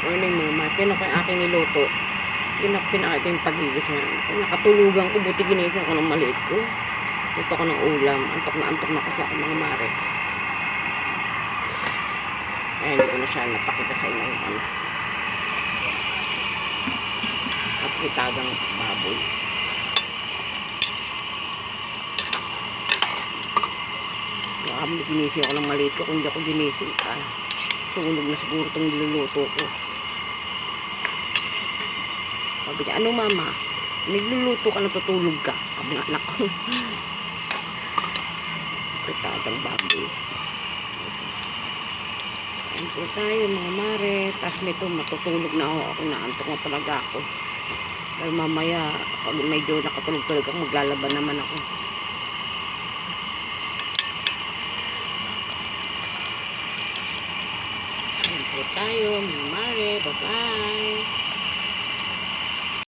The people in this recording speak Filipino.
Morning mama. Tinan ko yung aking niluto. Pinakita yung pagigis na. Nakatulugan ko. Buti ginising ko ng maliit ko. Ito ko ng ulam. Antok na kasi ako mga mare. Kaya hindi ko na siya napakita sa inyo yung ano. Kapitagang baboy. Baka ginising ako ng maliit ko. Kung hindi ako ginising ka. Sunog na siguro itong niluluto ko. Sabi niya, ano mama? Nagluluto ka, natutulog ka. Sabi ng anak ko. Pitadang baboy. Kain po tayo mga mare. Tapos nito matutulog na ako. Ako naantok na talaga ako. Dahil mamaya, pag medyo nakatulog-tulog ako, maglalaban naman ako. Kain po tayo mga mare. Bye-bye.